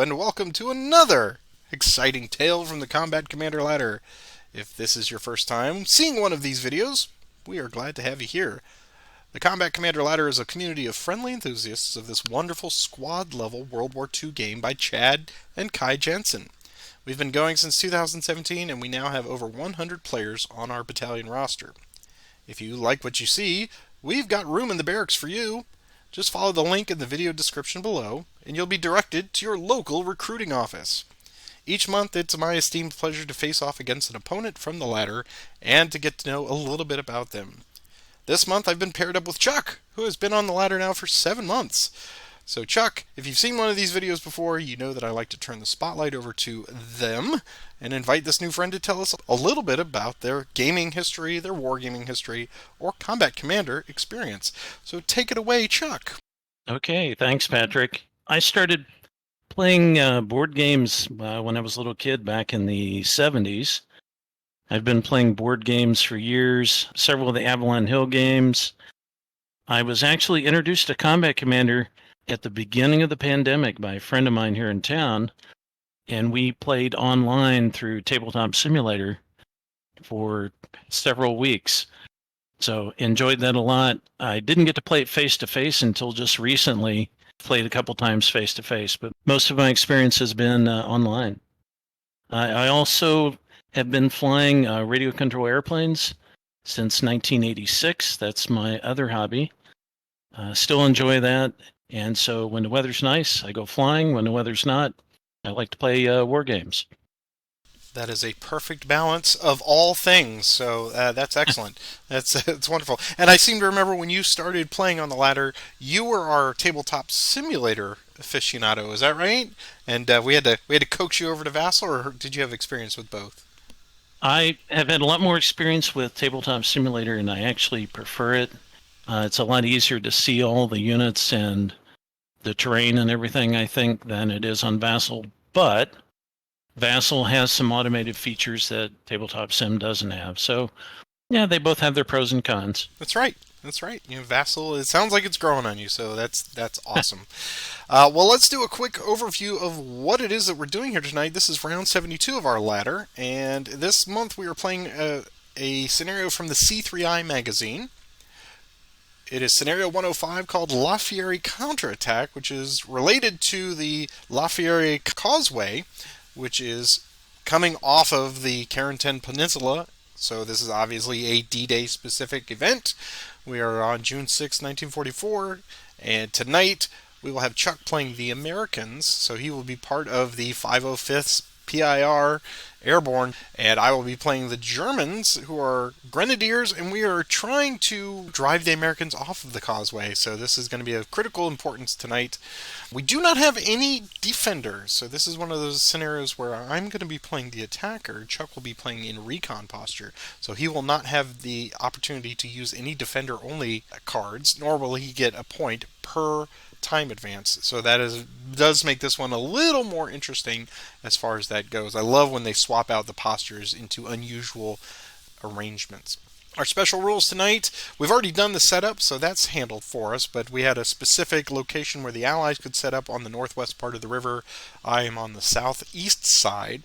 and welcome to another exciting tale from the Combat Commander ladder. If this is your first time seeing one of these videos, we are glad to have you here. The Combat Commander ladder is a community of friendly enthusiasts of this wonderful squad-level World War II game by Chad and Kai Jensen. We've been going since 2017, and we now have over 100 players on our battalion roster. If you like what you see, we've got room in the barracks for you. Just follow the link in the video description below, and you'll be directed to your local recruiting office. Each month, it's my esteemed pleasure to face off against an opponent from the ladder, and to get to know a little bit about them. This month, I've been paired up with Chuck, who has been on the ladder now for 7 months. So Chuck, if you've seen one of these videos before, you know that I like to turn the spotlight over to them and invite this new friend to tell us a little bit about their gaming history, their wargaming history, or Combat Commander experience. So take it away, Chuck. Okay, thanks, Patrick. I started playing board games when I was a little kid back in the 70s. I've been playing board games for years, several of the Avalon Hill games. I was actually introduced to Combat Commander at the beginning of the pandemic by a friend of mine here in town, and we played online through Tabletop Simulator for several weeks. So enjoyed that a lot. I didn't get to play it face-to-face until just recently. Played a couple times face-to-face, but most of my experience has been online. I also have been flying radio control airplanes since 1986. That's my other hobby. Still enjoy that. And so when the weather's nice, I go flying. When the weather's not, I like to play war games. That is a perfect balance of all things, so that's excellent. It's wonderful. And I seem to remember when you started playing on the ladder, you were our tabletop simulator aficionado. Is that right? And we had to coax you over to Vassal, or did you have experience with both? I have had a lot more experience with Tabletop Simulator, and I actually prefer it. It's a lot easier to see all the units and the terrain and everything, I think, than it is on Vassal. But Vassal has some automated features that Tabletop Sim doesn't have. So, yeah, they both have their pros and cons. That's right. That's right. You know, Vassal, it sounds like it's growing on you, so that's awesome. Well, let's do a quick overview of what it is that we're doing here tonight. This is round 72 of our ladder, and this month we are playing a scenario from the C3i magazine. It is scenario 105 called Fiere Counterattack, which is related to the Fiere Causeway, which is coming off of the Carentan Peninsula. So this is obviously a D-Day specific event. We are on June 6, 1944, and tonight we will have Chuck playing the Americans, so he will be part of the 505th PIR Airborne, and I will be playing the Germans, who are Grenadiers, and we are trying to drive the Americans off of the causeway, so this is going to be of critical importance tonight. We do not have any defenders, so this is one of those scenarios where I'm going to be playing the attacker. Chuck will be playing in recon posture, so he will not have the opportunity to use any defender-only cards, nor will he get a point per time advance. So that does make this one a little more interesting as far as that goes. I love when they swap out the postures into unusual arrangements. Our special rules tonight, we've already done the setup, so that's handled for us, but we had a specific location where the Allies could set up on the northwest part of the river. I am on the southeast side,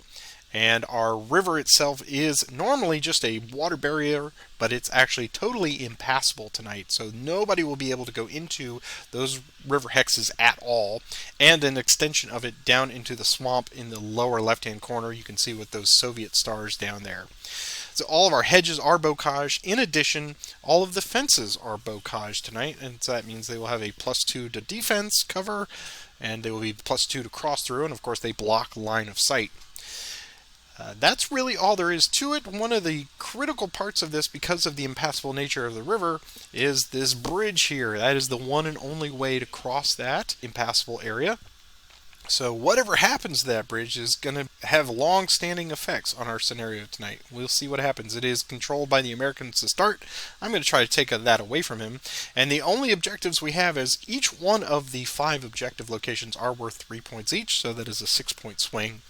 and our river itself is normally just a water barrier, but it's actually totally impassable tonight, so nobody will be able to go into those river hexes at all, and an extension of it down into the swamp in the lower left-hand corner. You can see with those Soviet stars down there. So all of our hedges are bocage. In addition, all of the fences are bocage tonight, and so that means they will have a +2 to defense cover, and they will be +2 to cross through, and of course they block line of sight. That's really all there is to it. One of the critical parts of this, because of the impassable nature of the river, is this bridge here. That is the one and only way to cross that impassable area. So whatever happens to that bridge is going to have long-standing effects on our scenario tonight. We'll see what happens. It is controlled by the Americans to start. I'm going to try to take that away from him. And the only objectives we have is each one of the 5 objective locations are worth 3 points each, so that is a 6-point swing.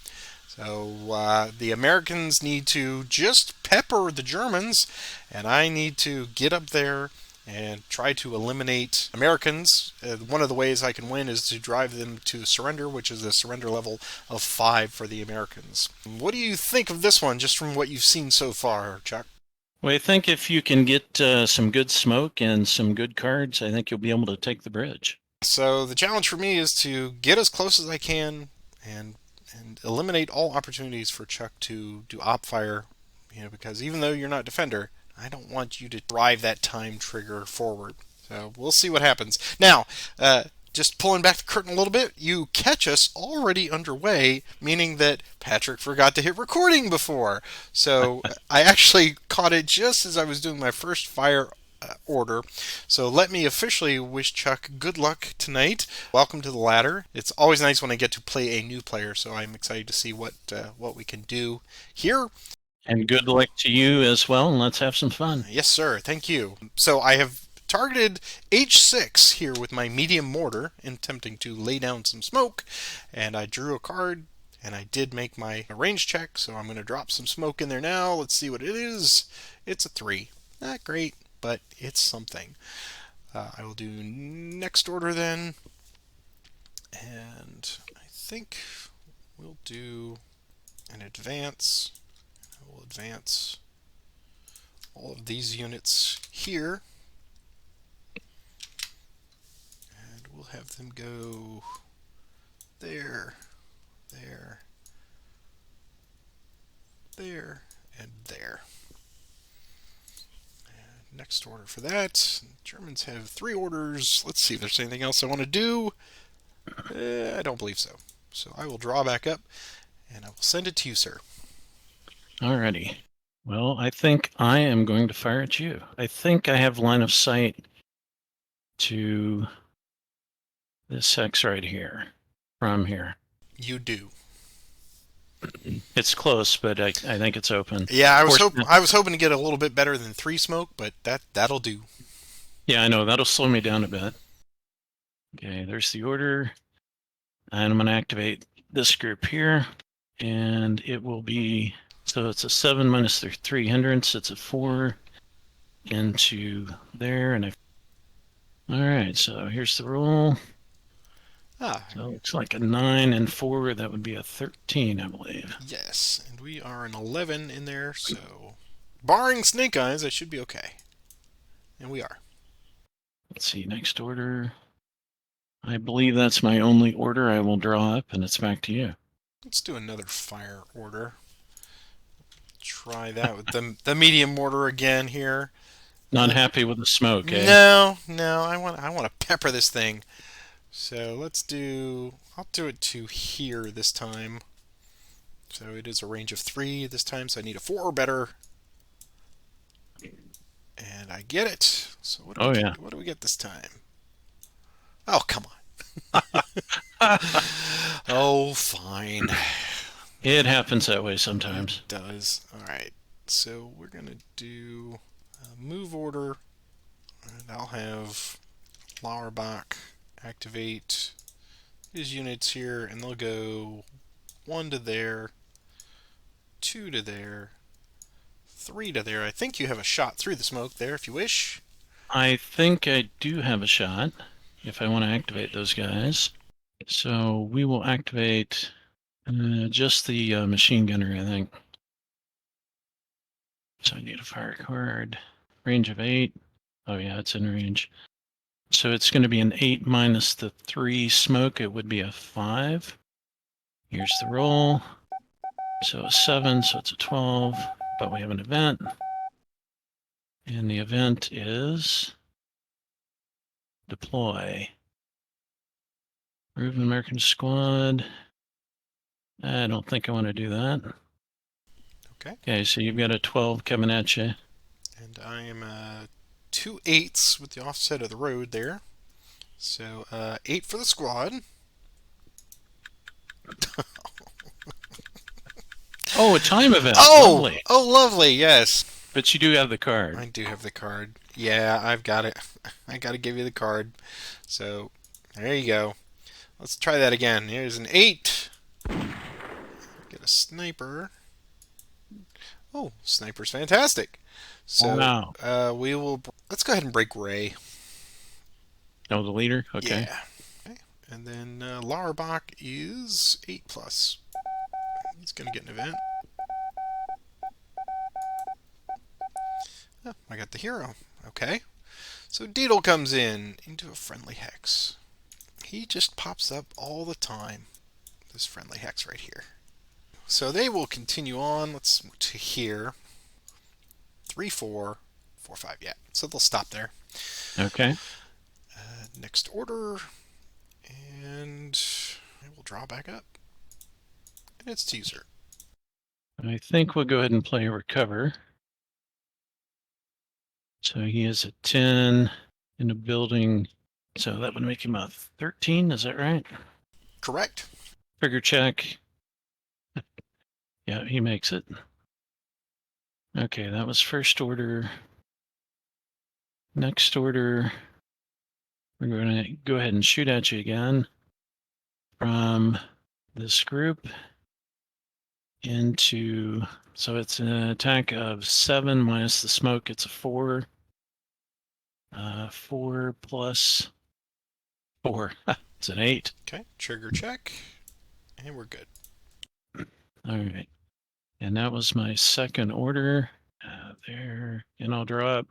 So the Americans need to just pepper the Germans, and I need to get up there and try to eliminate Americans. One of the ways I can win is to drive them to surrender, which is a surrender level of 5 for the Americans. What do you think of this one, just from what you've seen so far, Chuck? Well, I think if you can get some good smoke and some good cards, I think you'll be able to take the bridge. So the challenge for me is to get as close as I can and eliminate all opportunities for Chuck to do op fire, because even though you're not defender, I don't want you to drive that time trigger forward. So we'll see what happens. Now, just pulling back the curtain a little bit, you catch us already underway, meaning that Patrick forgot to hit recording before. So I actually caught it just as I was doing my first fire order. So let me officially wish Chuck good luck tonight. Welcome to the ladder. It's always nice when I get to play a new player, so I'm excited to see what we can do here. And good luck to you as well, and let's have some fun. Yes, sir. Thank you. So I have targeted H6 here with my medium mortar, attempting to lay down some smoke, and I drew a card, and I did make my range check, so I'm going to drop some smoke in there now. Let's see what it is. It's a 3. Not great, but it's something. I will do next order then, and I think we'll do an advance. I will advance all of these units here, and we'll have them go there, there, there, and there. And next order for that. Germans have 3 orders. Let's see if there's anything else I want to do. I don't believe so. So I will draw back up, and I will send it to you, sir. Alrighty. Well, I think I am going to fire at you. I think I have line of sight to this X right here, from here. You do. It's close, but I think it's open. Yeah, I was hoping to get a little bit better than 3 smoke, but that'll do. Yeah, I know. That'll slow me down a bit. Okay, there's the order. And I'm going to activate this group here. And it will be, so it's a 7 minus the 3 hindrance. It's a 4 into there. And all right, so here's the roll. So it's like a 9 and 4. That would be a 13, I believe. Yes, and we are an 11 in there, so barring snake eyes, I should be okay. And we are. Let's see, next order. I believe that's my only order. I will draw up, and it's back to you. Let's do another fire order. Try that with the medium mortar again here. Not happy with the smoke, eh? No, I want to pepper this thing. So I'll do it to here this time. So it is a range of 3 this time, so I need a 4 or better. And I get it. So what do we get this time? Oh, come on. Oh, fine. It happens that way sometimes. It does. All right. So we're going to do a move order. And I'll have Lauerbach activate his units here, and they'll go 1 to there, 2 to there, 3 to there. I think you have a shot through the smoke there if you wish. I think I do have a shot if I want to activate those guys. So we will activate just the machine gunner, I think. So I need a fire card. Range of 8. Oh yeah, it's in range. So it's going to be an 8 minus the 3 smoke. It would be a 5. Here's the roll. So a 7, so it's a 12. But we have an event. And the event is deploy. Move an American squad. I don't think I want to do that. Okay. Okay, so you've got a 12 coming at you. And I am 2 8s with the offset of the road there. So 8 for the squad. Oh, a time event. Oh, lovely. Oh, lovely. Yes. But you do have the card. I do have the card. Yeah, I've got it. I got to give you the card. So there you go. Let's try that again. Here's an 8. Get a sniper. Oh, sniper's fantastic. So wow. we will Let's go ahead and break Ray. Oh, the leader? Okay. Yeah. Okay. And then Lauerbach is 8 plus. He's going to get an event. Oh, I got the hero. Okay. So Deedle comes in into a friendly hex. He just pops up all the time. This friendly hex right here. So they will continue on. Let's move to here. 3, 4, 4, 5. Yeah. So they'll stop there. Okay. Next order. And I will draw back up. And it's to you, sir. I think we'll go ahead and play recover. So he is at 10 in the building. So that would make him a 13. Is that right? Correct. Trigger check. Yeah, he makes it. Okay, that was first order. Next order, we're going to go ahead and shoot at you again from this group into, so it's an attack of 7 minus the smoke. It's a 4. 4 plus 4. It's an 8. Okay. Trigger check. And we're good. All right. And that was my second order. There. And I'll draw up.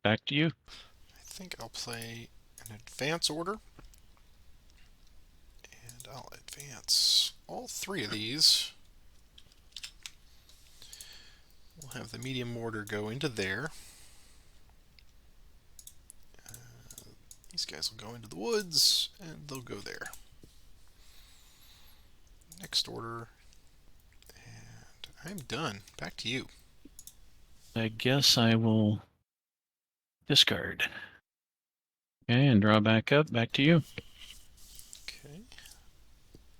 Back to you. I think I'll play an advance order. And I'll advance all 3 of these. We'll have the medium mortar go into there. These guys will go into the woods, and they'll go there. Next order. And I'm done. Back to you. I guess I will discard. Okay, and draw back up. Back to you. Okay.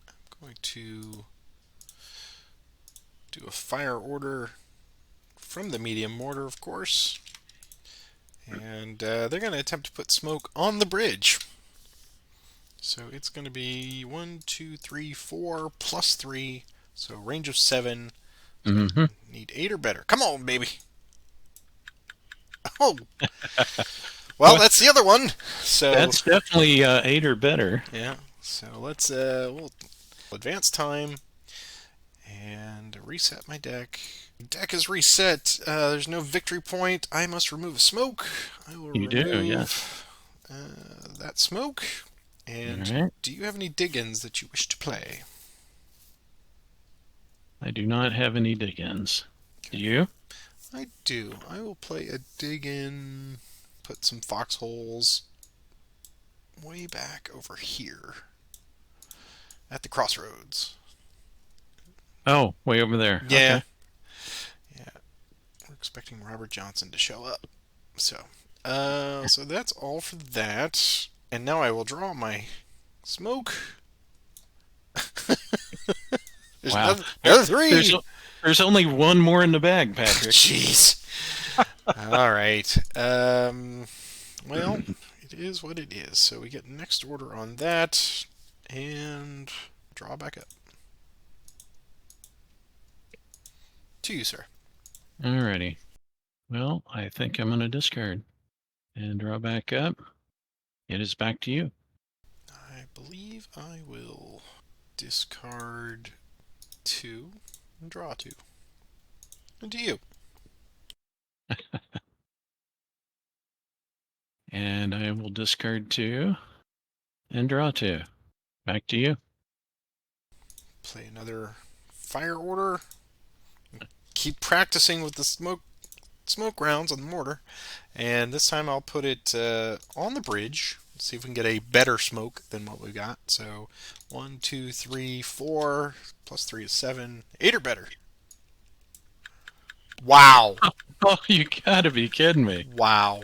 I'm going to do a fire order from the medium mortar, of course. And they're going to attempt to put smoke on the bridge. So it's going to be 1, 2, 3, 4 plus 3. So range of 7. So Mm-hmm. need 8 or better. Come on, baby. Oh. Well, that's the other one. So That's definitely 8 or better. yeah. So let's we'll advance time and reset my deck. Deck is reset. There's no victory point. I must remove a smoke. I will You do, remove yes. that smoke. And All right. do you have any dig-ins that you wish to play? I do not have any dig-ins. Do you? I do. I will play a dig-in. Put some foxholes way back over here at the crossroads. Oh, way over there. Yeah. Okay. Yeah. We're expecting Robert Johnson to show up. So, so that's all for that. And now I will draw my smoke. There's Wow. another 3. There's only one more in the bag, Patrick. Jeez. All right. Well, it is what it is. So we get next order on that, and draw back up. To you, sir. Alrighty. Well, I think I'm going to discard and draw back up. It is back to you. I believe I will discard 2 and draw 2. And to you. And I will discard 2 and draw 2. Back to you. Play another fire order. Keep practicing with the smoke rounds on the mortar. And this time I'll put it on the bridge. Let's see if we can get a better smoke than what we got. So 1, 2, 3, 4 plus 3 is 7. 8 or better. Wow. Oh, you gotta be kidding me. Wow.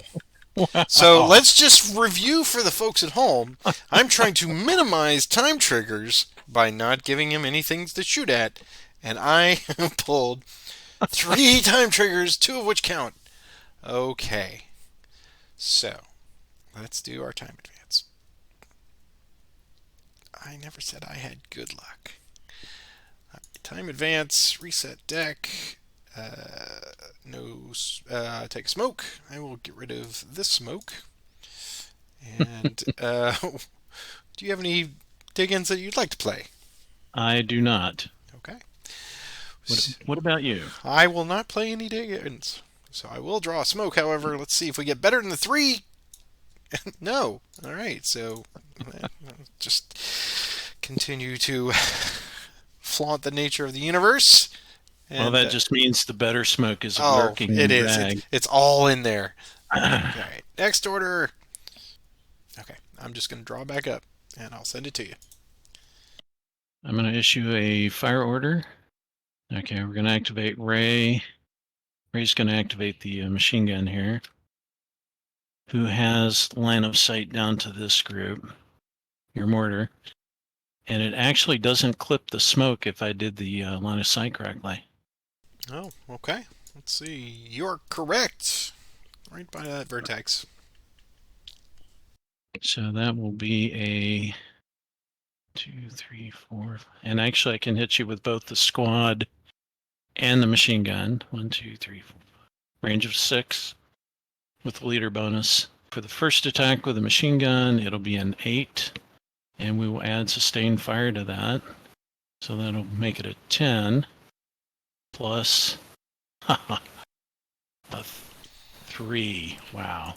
Wow. So let's just review for the folks at home. I'm trying to minimize time triggers by not giving him anything to shoot at. And I pulled 3 time triggers, 2 of which count. Okay. So, let's do our time advance. I never said I had good luck. Time advance, reset deck. No, take a smoke. I will get rid of this smoke. And do you have any dig-ins that you'd like to play? I do not. Okay. What about you? I will not play any dig-ins. So I will draw a smoke. However, let's see if we get better than the 3. No. All right. So just continue to flaunt the nature of the universe. Well, And that just means the better smoke is oh, lurking it in the is. bag. It's all in there. All I'm right. Next order. Okay. I'm just going to draw back up, and I'll send it to you. going to issue a fire order. Okay, we're going to activate Ray. Ray's going to activate the machine gun here, who has line of sight down to this group, your mortar. And it actually doesn't clip the smoke if I did the line of sight correctly. Oh, okay. Let's see. You're correct. Right by that vertex. So that will be a 2, 3, 4. And actually, I can hit you with both the squad and the machine gun. 1, 2, 3, 4. Range of 6 with the leader bonus. For the first attack with a machine gun, it'll be an 8. And we will add sustained fire to that. So that'll make it a 10 plus a 3. Wow.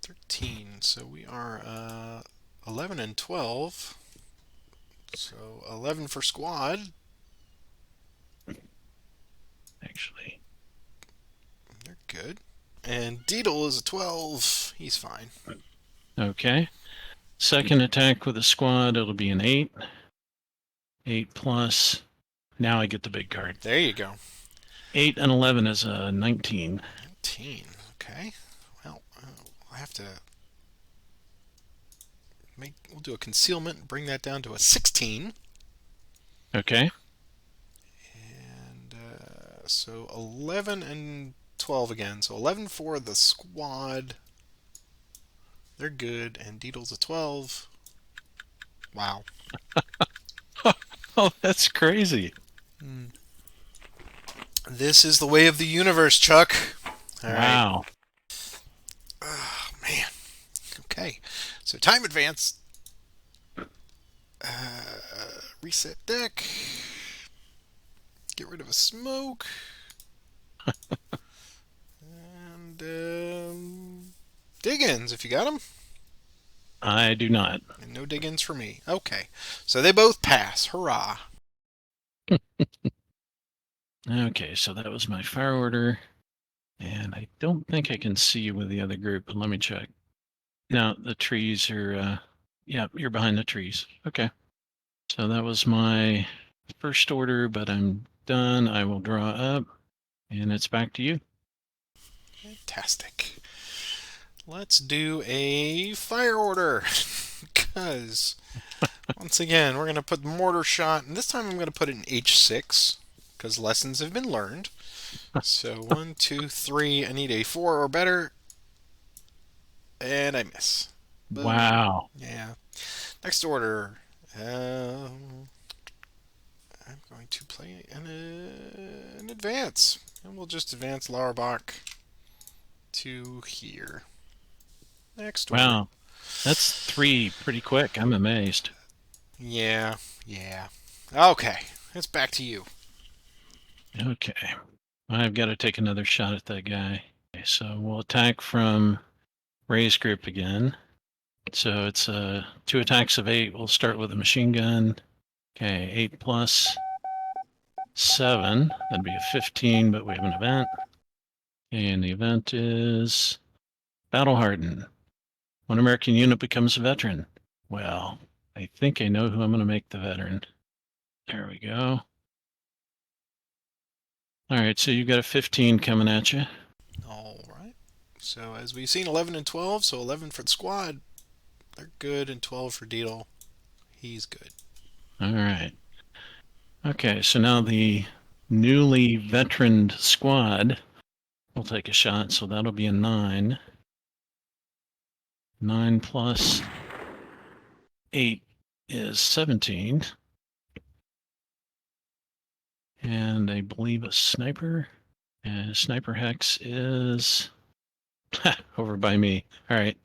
13. So we are 11 and 12. So 11 for squad. Actually, They're good. And Deedle is a 12. He's fine. okay. Second attack with a squad, it'll be an 8. 8 plus. Now I get the big card. There you go. 8 and 11 is a 19. 19. Okay. Well, I'll have to we'll do a concealment and bring that down to a 16. Okay. And so 11 and 12 again. So 11 for the squad. They're good. And Deedle's a 12. Wow. Oh, that's crazy. This is the way of the universe, Chuck. All right. Wow. Oh, man. Okay. So time advance. Reset deck. Get rid of a smoke. And dig-ins if you got them. I do not. And no dig-ins for me. Okay. So they both pass. Hurrah. Okay, so that was my fire order. And I don't think I can see you with the other group, but let me check. No, the trees are, yeah, you're behind the trees. Okay. So that was my first order, but I'm done. I will draw up, and it's back to you. Fantastic. Let's do a fire order. Because, once again, we're going to put mortar shot, and this time I'm going to put it in H6, because lessons have been learned. So 1, 2, 3. I need a 4 or better. And I miss. Boom. Wow. Yeah. Next order. I'm going to play an advance. And we'll just advance Lauerbach to here. Next order. Wow. That's 3 pretty quick. I'm amazed. Yeah, yeah. Okay, it's back to you. Okay. I've got to take another shot at that guy. Okay, so we'll attack from Ray's group again. So it's 2 attacks of 8. We'll start with a machine gun. Okay, 8 plus 7. That'd be a 15, but we have an event. And the event is Battle Hardened. One American unit becomes a veteran. Well, I think I know who I'm going to make the veteran. There we go. All right, so you've got a 15 coming at you. All right. So as we've seen, 11 and 12. So 11 for the squad. They're good, and 12 for Deedle. He's good. All right. Okay, so now the newly veteraned squad will take a shot, so that'll be a 9. 9 plus 8 is 17. And I believe a sniper. And sniper hex is over by me. All right.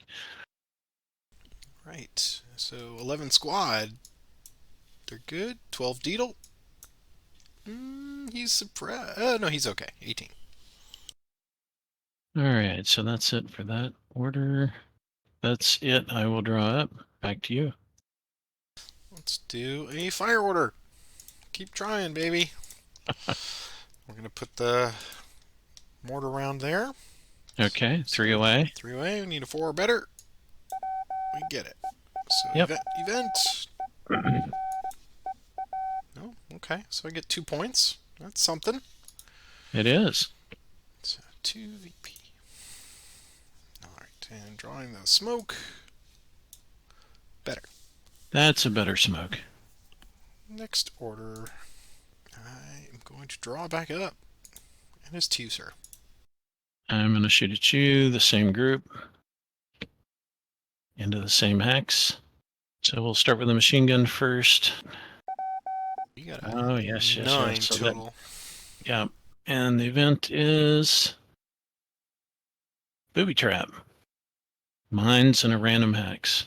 Right. So 11 squad. They're good. 12 Deedle. He's suppressed. No, he's okay. 18. All right. So that's it for that order. That's it. I will draw up. Back to you. Let's do a fire order. Keep trying, baby. We're going to put the mortar round there. Okay. So, 3 away. 3 away. We need a 4 or better. We get it. So Yep. event. No? Okay. So I get 2 points. That's something. It is. So 2 VP. Alright. And drawing the smoke. Better. That's a better smoke. Next order. I am going to draw back up. And it's to you, sir. I'm going to shoot at you, the same group, into the same hex. So we'll start with the machine gun first. You got Oh, yes, yes, 9 yes. So total. yeah. And the event is booby trap. Mines and a random hex.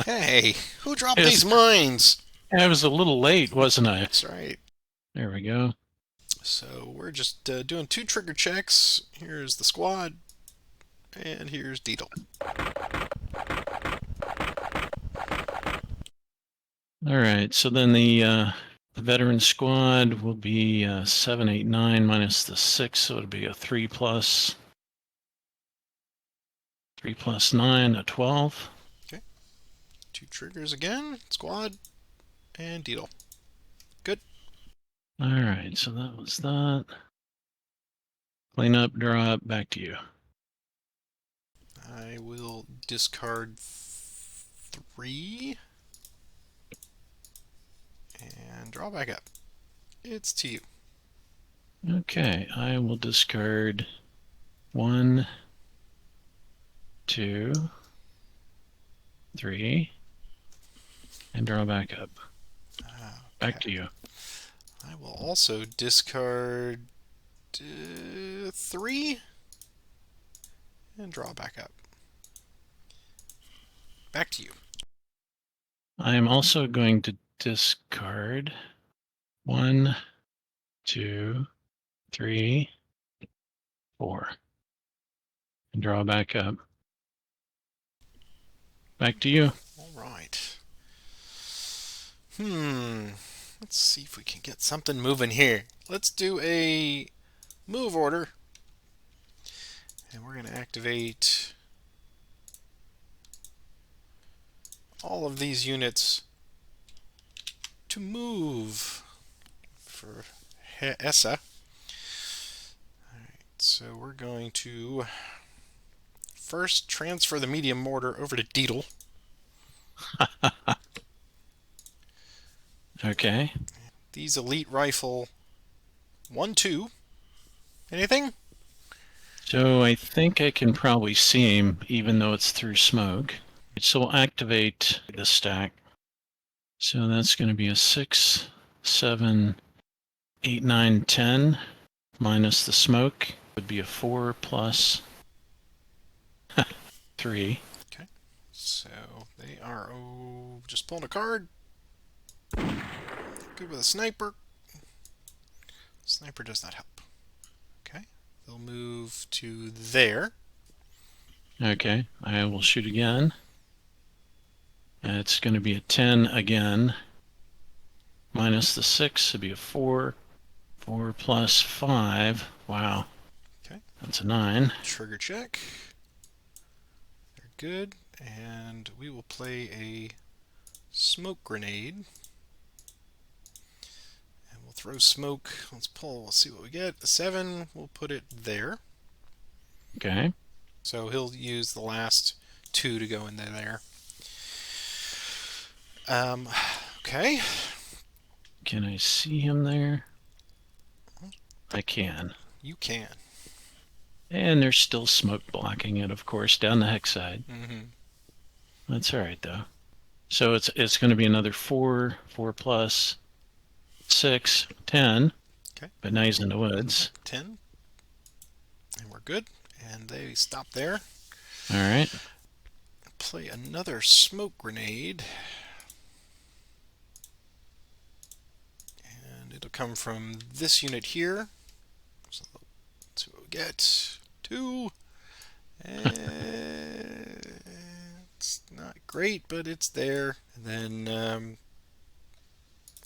Hey, who dropped Yes. these mines? I was a little late, wasn't I? That's right. There we go. So we're just doing 2 trigger checks. Here's the squad, and here's Deedle. All right. So then the veteran squad will be 7, 8, 9 minus the 6. So it'll be a 3 plus 9, a 12. 2 triggers again, squad, and Deedle. Good. All right. So that was that. Clean up, draw up, back to you. I will discard 3 and draw back up. It's to you. Okay. I will discard 1, 2, 3, and draw back up. Back to you. I will also discard 3 and draw back up. Back to you. I am also going to discard 1, 2, 3, 4, and draw back up. Back to you. All right. Let's see if we can get something moving here. Let's do a move order. And we're going to activate all of these units to move for ESSA. Alright, so we're going to first transfer the medium mortar over to Deedle. Okay. These elite rifle 1, 2. Anything? So I think I can probably see him, even though it's through smoke. So we'll activate the stack. So that's going to be a 6, 7, 8, 9, 10 minus the smoke would be a 4 plus 3. Okay. So they are just pulling a card. Good with a sniper. Sniper does not help. Okay. They'll move to there. Okay, I will shoot again. It's going to be a 10 again. Minus the 6 would be a 4. 4 plus 5. Wow. Okay. That's a 9. Trigger check. They're good. And we will play a smoke grenade. And we'll throw smoke. Let's pull. We'll see what we get. A 7. We'll put it there. Okay. So he'll use the last 2 to go into there. Okay. Can I see him there? I can. You can. And there's still smoke blocking it, of course, down the hex side. Mm-hmm. That's all right, though. So it's going to be another 4, 4 plus 6, 10. Okay. but now he's in the woods. 10. And we're good. And they stop there. All right. Play another smoke grenade. And it'll come from this unit here. So that's what we get. 2. And it's not great, but it's there. And then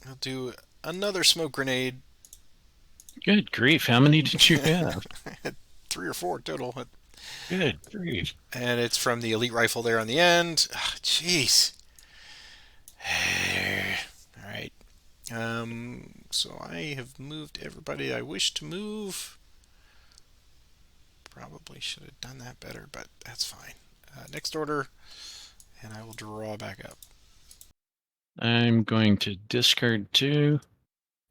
I'll do another smoke grenade. Good grief. How many did you have? I had 3 or 4 total. Good grief. And it's from the elite rifle there on the end. Jeez. All right. So I have moved everybody I wish to move. Probably should have done that better, but that's fine. Next order, and I will draw back up. I'm going to discard 2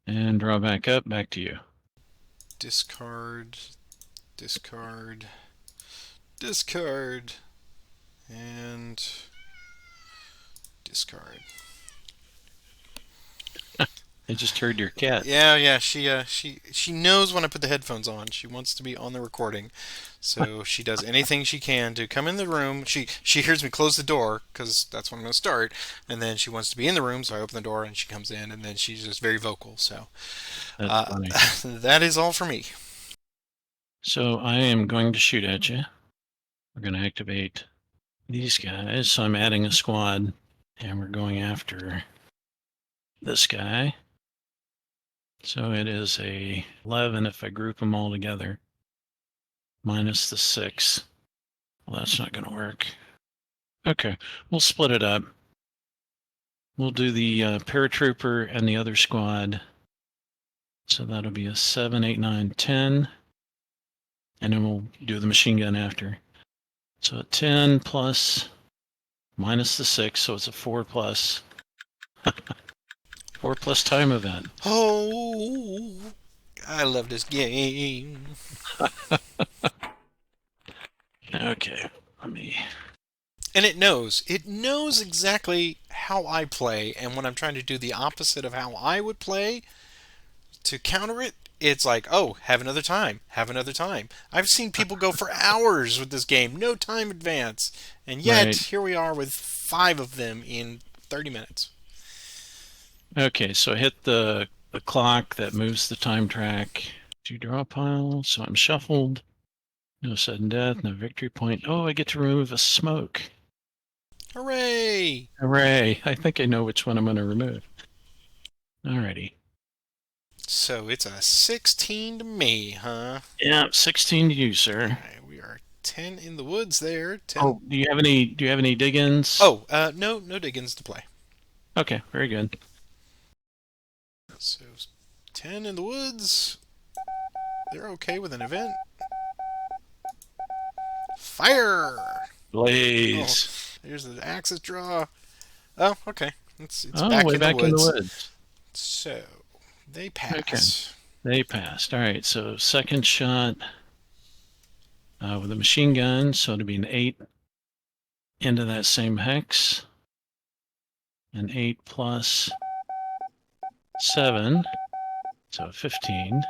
and draw back up. Back to you. Discard, discard, discard, and discard. I just heard your cat. Yeah. She knows when I put the headphones on. She wants to be on the recording, so she does anything she can to come in the room. She hears me close the door because that's when I'm going to start, and then she wants to be in the room. So I open the door and she comes in, and then she's just very vocal. So That's funny. that is all for me. So I am going to shoot at you. We're going to activate these guys. So I'm adding a squad, and we're going after this guy. So it is a 11 if I group them all together, minus the 6. Well, that's not going to work. Okay, we'll split it up. We'll do the paratrooper and the other squad. So that'll be a 7, 8, 9, 10. And then we'll do the machine gun after. So a 10 plus minus the 6, so it's a 4 plus. 4 plus time event. Oh, I love this game. Okay, let me. And it knows exactly how I play, and when I'm trying to do the opposite of how I would play to counter it, it's like, oh, have another time, have another time. I've seen people go for hours with this game, no time advance, and yet Right. here we are with 5 of them in 30 minutes. Okay, so hit the clock that moves the time track. Do draw a pile, so I'm shuffled. No sudden death, no victory point. Oh, I get to remove a smoke. Hooray! Hooray! I think I know which one I'm going to remove. Alrighty. So it's a 16 to me, huh? Yeah, 16 to you, sir. All right, we are 10 in the woods there. 10. Oh, do you have any dig-ins? Oh, no Diggins to play. Okay, very good. So 10 in the woods. They're okay with an event. Fire! Blaze. Oh, here's the axis draw. Oh, okay. It's Oh, back way in back the in the woods. woods. So they pass. Okay. They passed. All right, so second shot with a machine gun, so it'll be an 8 into that same hex. An 8 plus 7, so 15.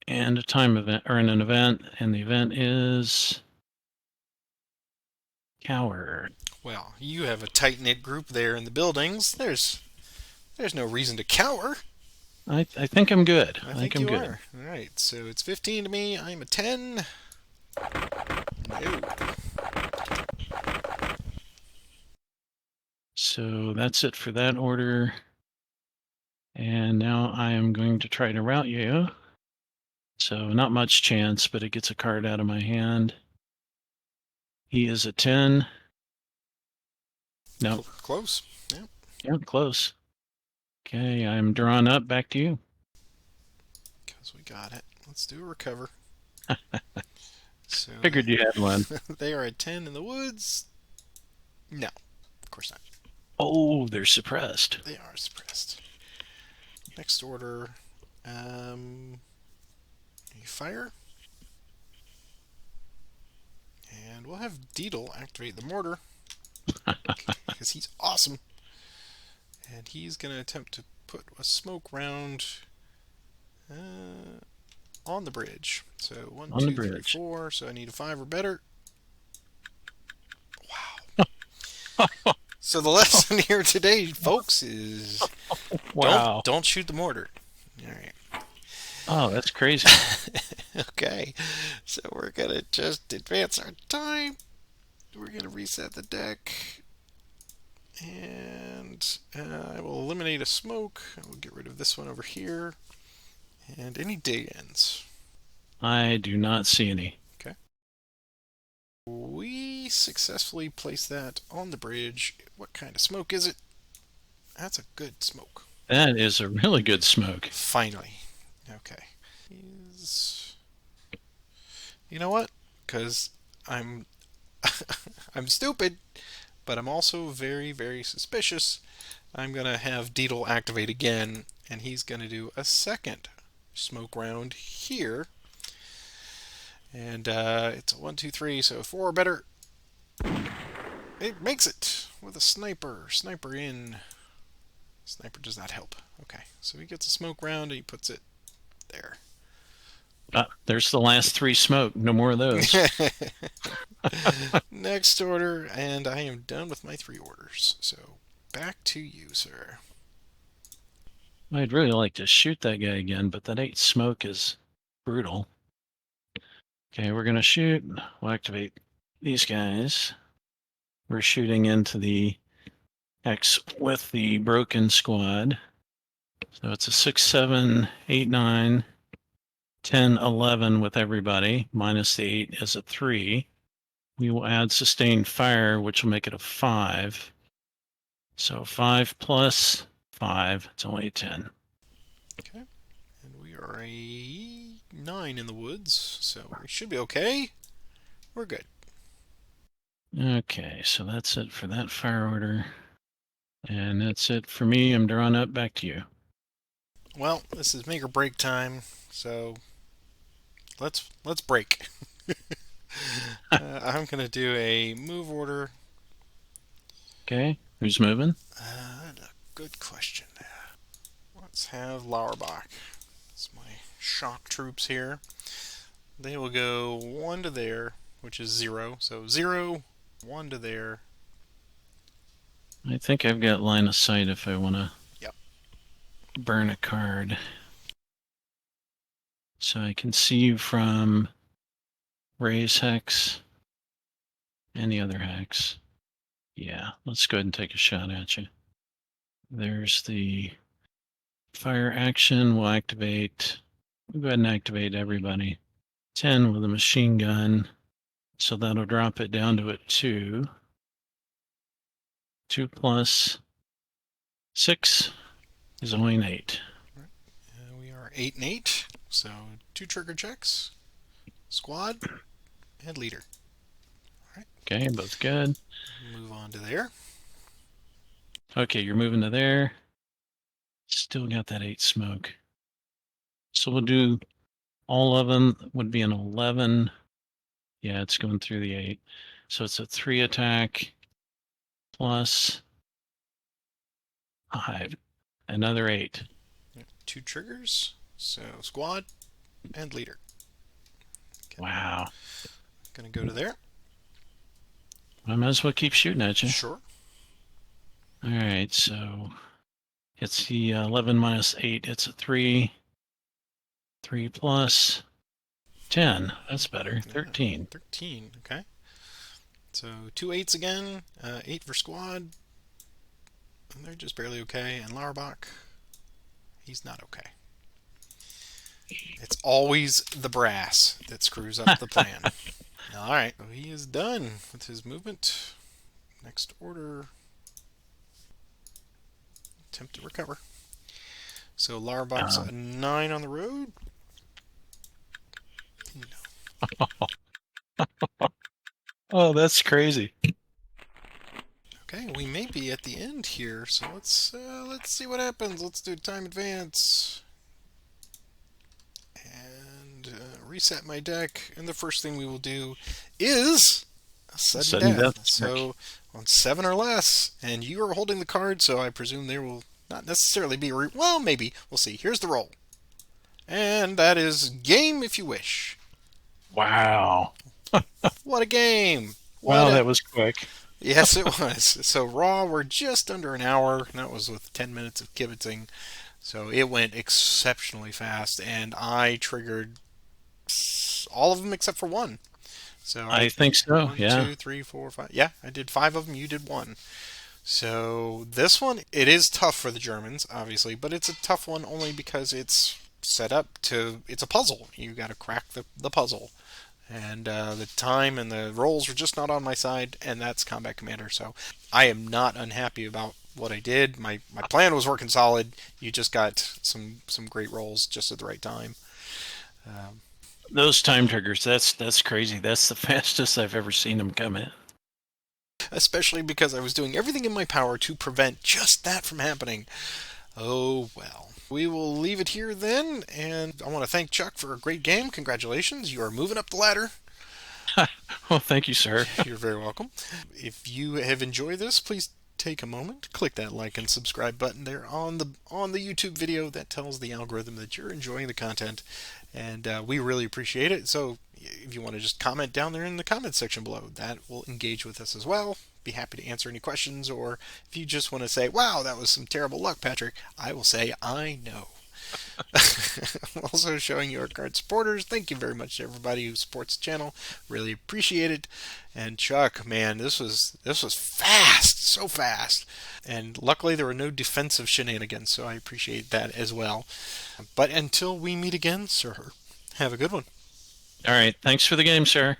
And a time event, or an event, and the event is Coward. Well, you have a tight knit group there in the buildings. There's no reason to cower. I think I'm good. I think I'm you good. are. All right, so it's 15 to me. I'm a 10. No. So that's it for that order. And now I am going to try to rout you. So not much chance, but it gets a card out of my hand. He is a 10. No. Close. Yeah. Yeah, close. Okay, I'm drawn up. Back to you. Because we got it. Let's do a recover. So Figured you had one. they are at 10 in the woods. No, of course not. Oh, they're suppressed. They are suppressed. Next order. You fire. And we'll have Deedle activate the mortar. Because he's awesome. And he's going to attempt to put a smoke round on the bridge. So one, On the two, three, bridge. four. So I need a 5 or better. Wow. So the lesson here today, folks, is Wow. don't shoot the mortar. All right. Oh, that's crazy. Okay. So we're gonna just advance our time. We're gonna reset the deck, and I will eliminate a smoke. I will get rid of this one over here, and any dig ends. I do not see any. Okay. We successfully placed that on the bridge. What kind of smoke is it? That's a good smoke. That is a really good smoke. Finally. Okay. You know what? Because I'm I'm stupid, but I'm also very, very suspicious. I'm gonna have Deedle activate again, and he's gonna do a second smoke round here. And it's a 1, 2, 3, so 4 or better. It makes it with a sniper. Sniper in. Sniper does not help. Okay, so he gets a smoke round and he puts it there. There's the last 3 smoke. No more of those. Next order, and I am done with my 3 orders. So back to you, sir. I'd really like to shoot that guy again, but that 8 smoke is brutal. Okay, we're going to shoot. We'll activate these guys. We're shooting into the X with the broken squad. So it's a 6, 7, 8, 9, 10, 11 with everybody. Minus the 8 is a 3. We will add sustained fire, which will make it a 5. So 5 plus 5, it's only a 10. Okay, and we are a 9 in the woods, so we should be okay. We're good. Okay, so that's it for that fire order. And that's it for me. I'm drawn up. Back to you. Well, this is make or break time, so let's break. I'm gonna do a move order. Okay, who's moving? Good question. Let's have Lauerbach. It's my shock troops here. They will go 1 to there, which is 0. So 0, 1 to there. I think I've got line of sight if I want to Yep. burn a card. So I can see you from Ray's hex. Any other hex. Yeah, let's go ahead and take a shot at you. There's the fire action. We'll activate. We'll go ahead and activate everybody. 10 with a machine gun. So that'll drop it down to a 2. 2 plus 6 is only an 8. We are 8 and 8. So 2 trigger checks. Squad and leader. All right. Okay, both good. Move on to there. Okay, you're moving to there. Still got that 8 smoke. So we'll do all of them. Would be an 11. Yeah, it's going through the 8. So it's a 3 attack plus 5. Another 8. 2 triggers. So squad and leader. Okay. Wow. Gonna go to there. I might as well keep shooting at you. Sure. All right, so it's the 11 minus 8. It's a 3. 3 plus 10. That's better. 13. 13. Okay. So 2 8s again. 8 for squad. And they're just barely okay. And Lauerbach, he's not okay. It's always the brass that screws up the plan. All right. So he is done with his movement. Next order. Attempt to recover. So Lauerbach's a 9 on the road. No. Oh, that's crazy. Okay, we may be at the end here, so let's see what happens. Let's do time advance and reset my deck. And the first thing we will do is a sudden death. So on 7 or less, and you are holding the card, so I presume there will not necessarily be well, maybe. We'll see. Here's the roll. And that is game if you wish. Wow. What a game. What Wow, a that was quick. Yes, it was. So Raw were just under an hour, and that was with 10 minutes of kibitzing. So it went exceptionally fast, and I triggered all of them except for one. So I I think so, one, yeah. two, three, four, five. Yeah, I did five of them. You did one. So this one, it is tough for the Germans, obviously, but it's a tough one only because it's set up to. It's a puzzle. You got to crack the puzzle. And the time and the rolls were just not on my side, and that's Combat Commander. So I am not unhappy about what I did. My plan was working solid. You just got some great rolls just at the right time. Um, Those time triggers, that's crazy. That's the fastest I've ever seen them come in. especially because I was doing everything in my power to prevent just that from happening. Oh well. We will leave it here then, and I want to thank Chuck for a great game. Congratulations, you are moving up the ladder. Well, thank you, sir. You're very welcome. If you have enjoyed this, please take a moment, click that like and subscribe button there on the YouTube video. That tells the algorithm that you're enjoying the content, and we really appreciate it. So if you want to just comment down there in the comments section below, that will engage with us as well. Be happy to answer any questions, or if you just want to say, "Wow, that was some terrible luck, Patrick," I will say, "I know." Also showing your card supporters. Thank you very much to everybody who supports the channel. Really appreciate it. And Chuck, man, this was fast, so fast. And luckily there were no defensive shenanigans, so I appreciate that as well. But until we meet again, sir, have a good one. All right. Thanks for the game, sir.